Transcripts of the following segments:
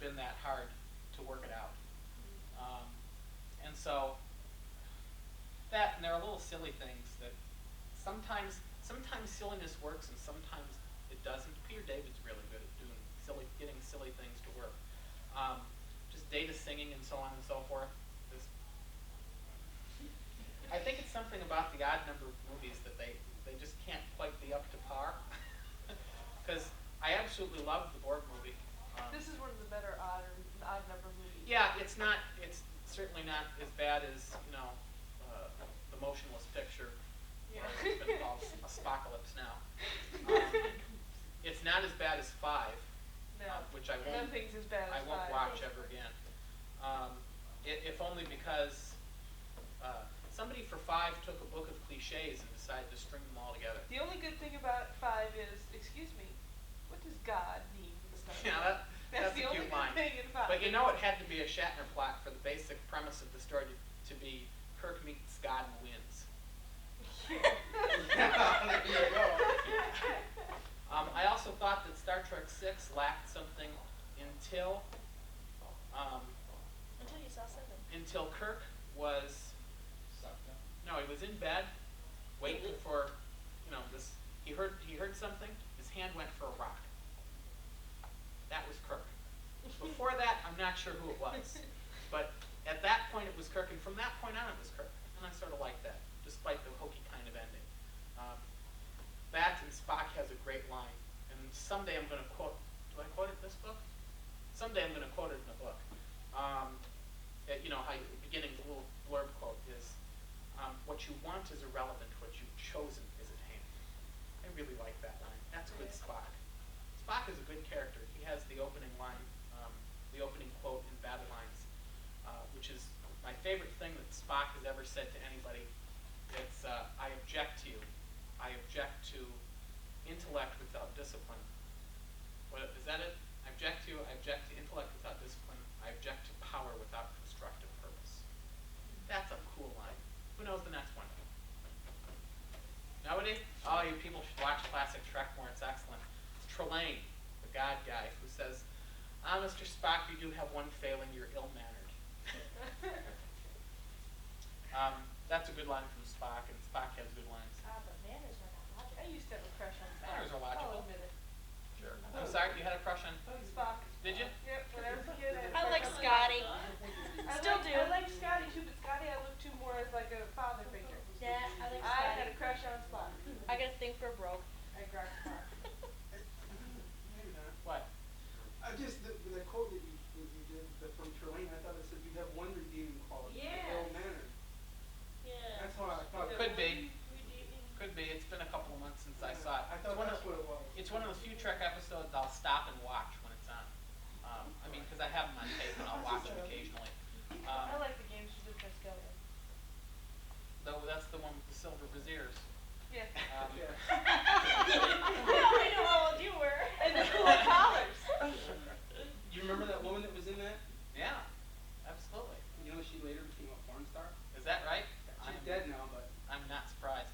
been that hard to work it out. And so that, and there are little silly things that sometimes silliness works and sometimes it doesn't. Peter David's really good at getting silly things to work. Just data singing and so on and so forth. I think it's something about the odd number movies that they just can't quite be up to par. Because I absolutely love the Borg movie. This is one of the better odd number movies. Yeah, it's certainly not as bad as, the motionless picture. Yeah. It's been called a Spocalypse now. It's not as bad as 5, No. which I won't Nothing's as bad as won't 5. watch ever again. If only because somebody for 5 took a book of cliches and decided to string them all together. The only good thing about 5 is, excuse me, what does God mean? Yeah, that's the a only cute good line. thing in 5. But it had to be a Shatner plot for the basic premise of the story to be Kirk meets God and wins. There you go. I also thought that Star Trek VI lacked something until you saw 7. until Kirk was Sucked up. no, he was in bed waiting for this. He heard something. His hand went for a rock. That was Kirk. Before that, I'm not sure who it was, but at that point it was Kirk, and from that point on it was Kirk, and I sort of like that, despite the hokey kind of ending. That and Spock has a great line, and someday I'm going to quote. Do I quote it in this book? Someday I'm going to quote it in the book. How the beginning little blurb quote is, "What you want is irrelevant. What you've chosen is at hand." I really like that line. That's good Spock. Spock is a good character. He has the opening line, the opening quote in Battle Lines, which is my favorite thing that Spock has ever said to anybody. It's, "I object to you. I object to intellect without discipline." Is that it? I object to you. I object to intellect without discipline. I object to power without constructive purpose. That's a cool line. Who knows the next one? Nobody? Oh, you people should watch classic Trek more. It's excellent. It's Trelane, the God guy, who says, Mr. Spock, you do have one failing. You're ill-mannered." That's a good line from Spock, and Spock has good lines. But manners are not logical. I used to have a crush on Spock. Manners are logical. I'll admit it. Sure. I'm sorry, you had a crush on Spock. Did you? Yep, when I was a kid. I like Scotty. Still do. I like Scotty too, but Scotty I look to more as like a father figure. Yeah, I like I had Scotty. a crush on Spock. I got a thing for broke. I grabbed Spock. Maybe not. what? The quote that you did from Trelane, I thought it said you have one redeeming quality. Yeah. Ill-mannered. Yeah. That's how I thought. Could be. Could be. It's been a couple of months since I saw it. I thought that's what it was. It's one of the few Trek episodes I'll stop and watch when it's on. Because I have them on tape and I'll watch them occasionally. I like the games you did for Skeleton. Though that's the one with the silver braziers. Yeah. Yeah. I know how old you were. And the cool collars. You remember that woman that was in that? Yeah, absolutely. You know, she later became a porn star. Is that right? She's dead now, but I'm not surprised.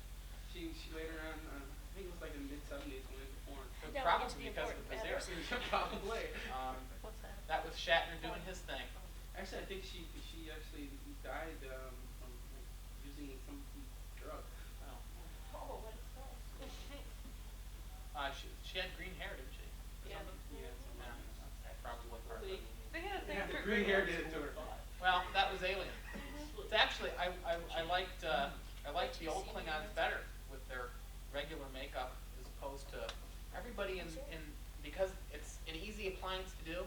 she later on, I think it was like in the mid-70s, went into porn. That would Probably get to be because of the important. brazier. Probably. What's that? That was Shatner doing his thing. Actually, I think she actually died from using some drug. Oh. Oh, what is that? She had green hair, didn't she? Or Yeah. something? Yeah. Yeah, that probably was part of it. They had a thing Yeah, for the green hair did it to her. Well, that was Alien. It's actually I liked the old Klingons better with their regular makeup as opposed to everybody in because it's an easy appliance to do.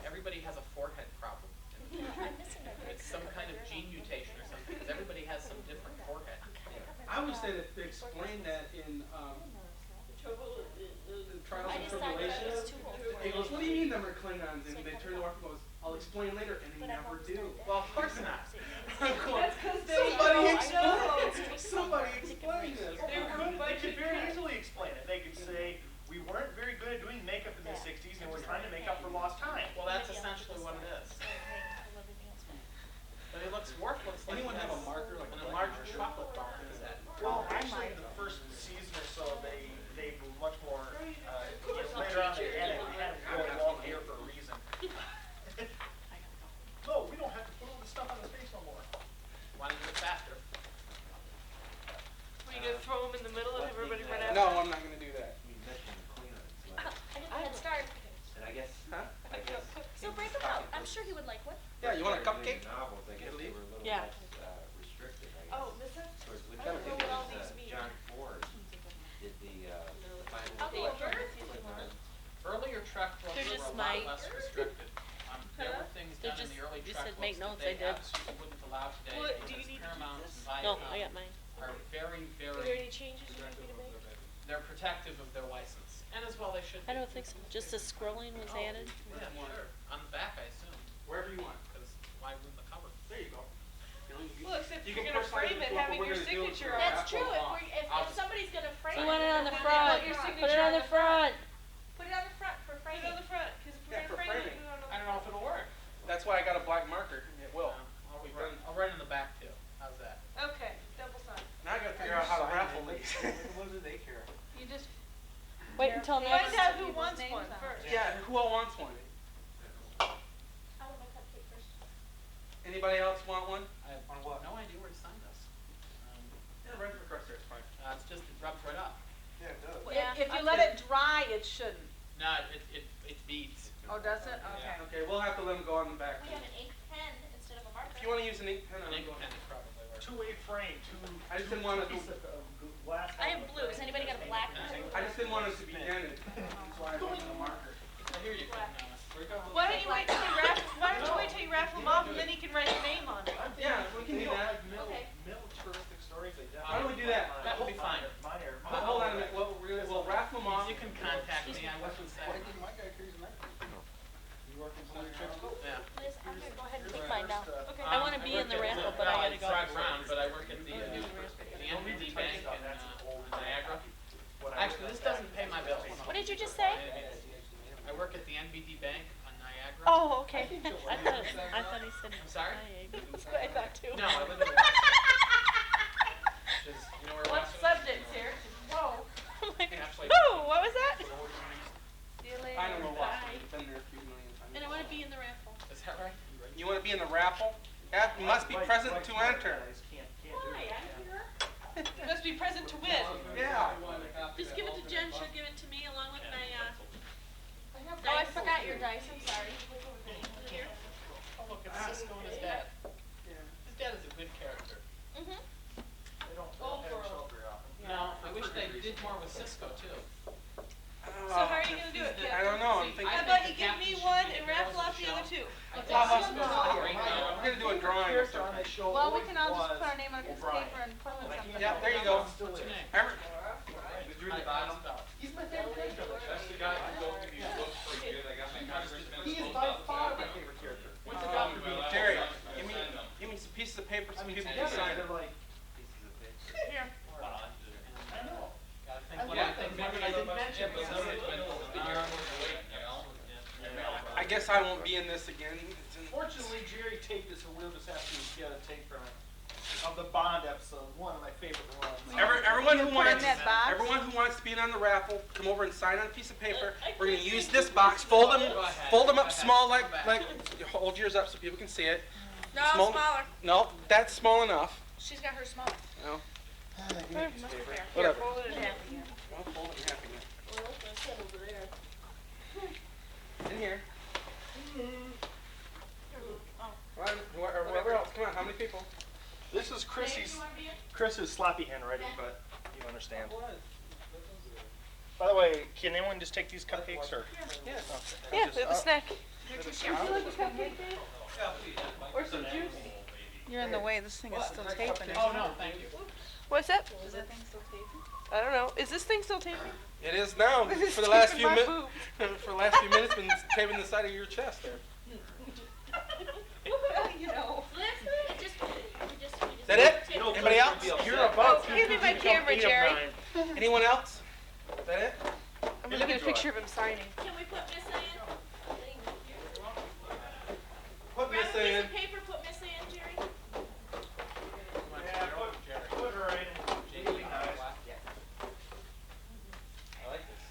Everybody has a forehead problem. I'm missing that. It's some kind of gene mutation or something because everybody has some different forehead. I wish they explained that in the Trials I and just thought Tribulations. it was too old for He it. goes, "What do you mean them are Klingons?" And they turn to Mark and goes, "I'll explain later," and they But I've never always do. done that. Well, of course not. I'm going, That's 'cause they somebody know, I explain. know. Somebody explain this. They could very easily explain it. They could say, we weren't very good at doing makeup in the 60s and we're trying to make up for lost time. Well, that's essentially what it is. But it looks like Anyone it have has a marker, like an a enlarged black chocolate bar instead. Well, actually, the first season or so, they were much more, later on they had it really long hair for a reason. Huh? I guess. So break them out. I'm sure he would like one. Yeah, you want a Started doing cupcake? Novels, I guess they Italy? were a little Yeah. less restricted, I guess. Oh, this is, Of course, I don't know what all these mean. John Ford did the final I'll go collection. over. Earlier Trek books They're were just a lot my- less restricted. There were things They're done in just- the early you Trek said books make that notes, they I did. absolutely wouldn't allow today What, do you because need to Paramount keep and this? No, Viacom I got mine. are very, Are there very, any changes you need me to make? they're protective of their license. And as well they should be. I don't think so. Just the scrolling was added. Yeah, sure. On the back, I assume, Wherever you want. because why ruin the cover? There you go. Well, except You you're can gonna personalize frame it what having we're your gonna do signature for on our it. That's true. Apple I'll If just- somebody's gonna frame You it. want it on the front. Your Put it signature on on the the front. front. Put it on the front for Put framing. it on the front, cause if Yeah, we're for gonna frame it, framing. we want it on I don't know if it'll work. That's why I got a black marker. It will. I'll write in the back too. How's that? Okay, double sign. Now I gotta figure out how to raffle these. What do they care? You just Wait until find next. out who wants one first. Yeah, who all wants one? I want my cupcake first. Anybody else want one? I have no idea where to sign this. Yeah, right across there, it's fine. It's just, it rubs right up. Yeah, it does. Yeah, If you I'll let take it dry, it shouldn't. No, it beads. Oh, does it? Yeah. Okay. Okay, we'll have to let them go on the back. We have an ink pen instead of a marker. If you wanna use an ink pen, An I'll ink go. pen is probably worth it. Two-way frame, I just didn't wanna piece of glass. I have blue. Has anybody got a black one? I just didn't want it to be dented. That's why I went with the marker. I hear you can, Why don't you wait till you raffle, why don't you wait till you raffle them off and then you can write your name on it? Yeah, we can do that. Okay. Militaristic stories, they Why don't we do that? That would be fine. Mine are. But hold on a minute, we'll raffle them off. You can contact me, I work with Why Saturday. didn't my guy carry the knife? You working for the church? Yeah. Liz, I'm gonna go ahead and take mine now. Okay. I wanna be in the raffle, but I gotta go. drive around, but I work at the NBD Bank in Niagara. Actually, this doesn't pay my bills. What did you just say? I work at the NBD Bank on Niagara. Oh, okay. I thought he said. I'm sorry? That's what I thought too. No, I live in Washington. Which is, you know where What Washington is? subjects here? Whoa. Oh my God. Actually- Oh, what was that? See you later. I know where Bye. Washington's been there a few million times. And I wanna be in the raffle. Is that right? You wanna be in the raffle? You must be present to enter. Can't do Why? it. I'm here. You must be present to win. Yeah. Just give it to Jen. She'll give it to me along with my Oh, I dice. forgot your dice, I'm sorry. Here. Oh, look, it's Cisco and his dad. His dad is a good character. Mhm. They don't Old have it world. show up very often. No, I wish they did more with Cisco too. So how are you gonna do it, Kip? I don't know, I'm See, thinking. How I about think you the give me captain should one be and the raffle heroes off of the the other show. two? I think Wow, Cisco's no. a great guy. We're gonna do a drawing or Here's on the something. show Well, we always can all just was put our name on a piece of O'Brien. paper and put it Like, something. Yeah, there you go. Still What's your is. name? Every- How do you spell it? He's my favorite character. That's the guy who goes to these books for you, I got my congressman. He is by far my favorite character. What's it got for me? Jerry, give me some pieces of paper so people Yeah, can sign they're it. like, Here. I know. Gotta I think love what that, I think. but I didn't mention it. I guess I won't be in this again. It's in- Fortunately, Jerry taped it, so we'll just have to get a tape from it. Of the Bond episode, one of my favorite ones. Everyone who Put in wants, that box? everyone who wants to be in on the raffle, come over and sign on a piece of paper. I We're gonna can't use see this you. box, fold them Go ahead. up Go small ahead. like, Go back. hold yours up so people can see it. No, Small- smaller. No, that's small enough. She's got her smaller. No, Here, whatever. fold it in half again. I'll fold it in half again. In here. Come on, whoever else, come on, how many people? This is Chris's sloppy handwriting, but you understand. By the way, can anyone just take these cupcakes or? Yes. Yeah, they're the snack. Or some juice? You're in the way, this thing is still taping. Oh, no, thank you. What's that? Is that thing still taping? I don't know. Is this thing still taping? It is now, It's for the last taping few my minutes, boob. for the last few minutes, been taping the side of your chest there. You know. Is that it? Anybody else? You're about Give me my camera, Jerry. Anyone else? Is that it? I'm gonna get a picture of him signing. Can we put Miss in? Put Grab Miss a piece in. of paper, put Miss in, Jerry. Yeah, put her in. I like this.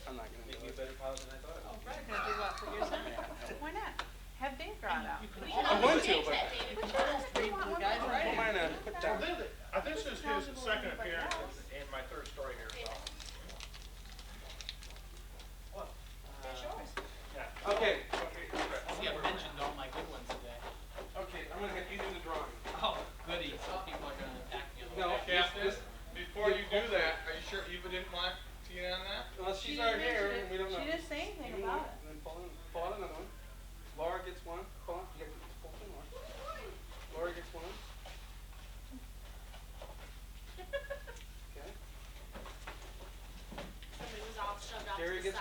I'm not gonna Make do me a it. better pilot than I thought I would. Gonna do what for your son? Why not? Have Dave draw it out. We I'm can going always to, change but- that, David. Don't mind put down. I think this is his second appearance in my third story here, so.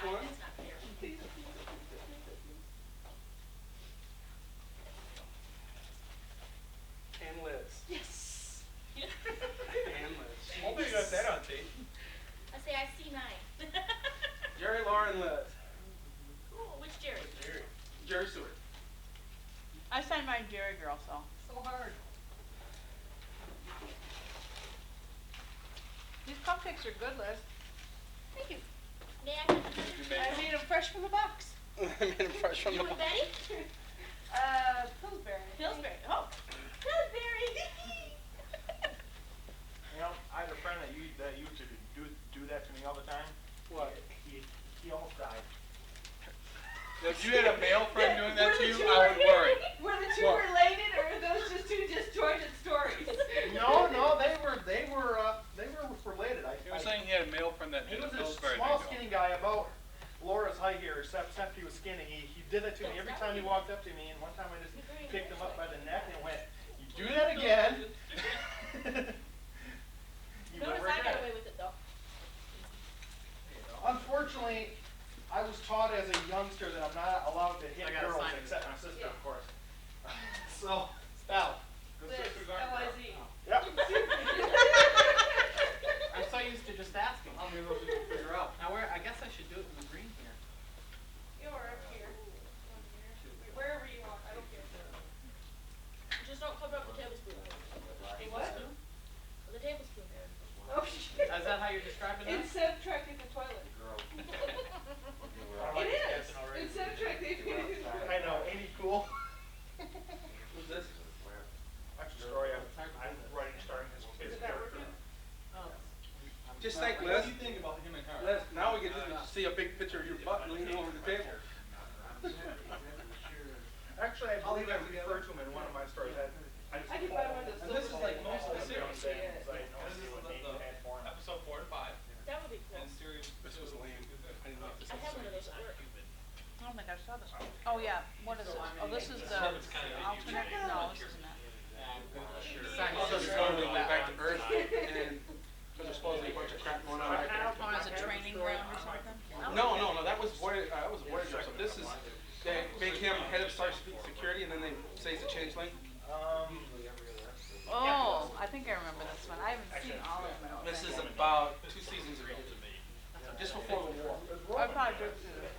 one. That's not fair. And Liz. Yes. And Liz. Hopefully you got that on tape. I say I see 9. Jerry, Laura, and Liz. Cool. Which Jerry? Jerry Stewart. I signed mine Jerry Girl, so. So hard. These cupcakes are good, Liz. Thank you. May I have Did you I make them? made them fresh from the box. I made him fresh from you the and box. Betty? Pillsbury. Pillsbury. Oh. Pillsbury. You know, I had a friend that used to do that to me all the time. What? He almost died. If you had a male friend doing that to Were the you, two I would worry. Were the two What? related, or are those just two disjointed stories? No, they were related. He was saying he had a male friend that He did a was a Pillsbury small, bingo. skinny guy, about Laura's height here, except he was skinny. He did that to me every time he walked up to me, and one time I just picked him up by the neck and went, "You do that again." You will Notice I regret got it. away with it though. Unfortunately, I was taught as a youngster that I'm not allowed to hit I gotta girls sign this except now. my sister, Yeah. of course. So, Spell. good Liz, sisters aren't L-I-Z. Yep. I'm so used to just asking. How many of those did you figure out? Now where, I guess I should do it in the green here. You're up here. Wherever you want, I don't care. Just don't cover up the tablespoon. What? The tablespoon. Oh, shit. Is that how you're describing that? It's subtracting the toilet. It is. It's subtracting. I know, ain't he cool? Who's this? Actually, story I'm writing starting his Is that working? Oh. Just think, What Liz. do you think about him and her? Liz, now we get to see a big picture of your butt leaning over the table. Actually, I believe I referred to him in one of my stories. I can buy one of those. And this is like most of the series. series. I know This is what name you had for him. episode 4 and 5. That would be cool. And series. This was lame. I didn't like this I have one of episode. those at work. I don't think I saw this one. Oh, yeah. What is this? Oh, this is the alternate? No, this isn't it. Sign So this. they're going to go back to Earth, and so there's supposedly a bunch of crap going on right there. Oh, is it training ground or something? No, that was Voyager. So this is, they make him head of Star Security, and then they say he's a changeling. Oh, I think I remember this one. I haven't seen all of them. This is about 2 seasons ago, just before the war. I probably did see this.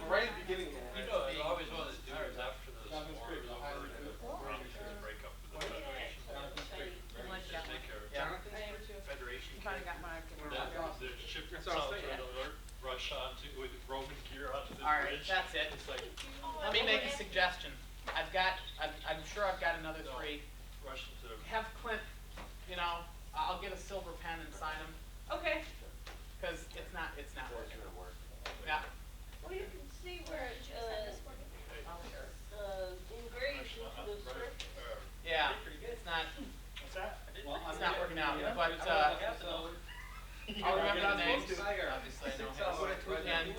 Right at the beginning. You know, I always wanted to do is after the war was over, we're gonna break up with the Federation. I like that Take one. care of Jonathan? I am too. Federation. Finally got my The ship That's all itself, I'm saying. rush onto, with Roman gear onto the All right, bridge. that's it. It's like, Let me make a suggestion. I'm sure I've got another 3. rush into the. Have Clint, I'll get a silver pen and sign them, Okay. cause it's not working. Yeah. Well, you can see where it, engraves into the surface. Yeah, it's not, What's that? it's not working out, but, I'll remember the name, obviously I know him. And,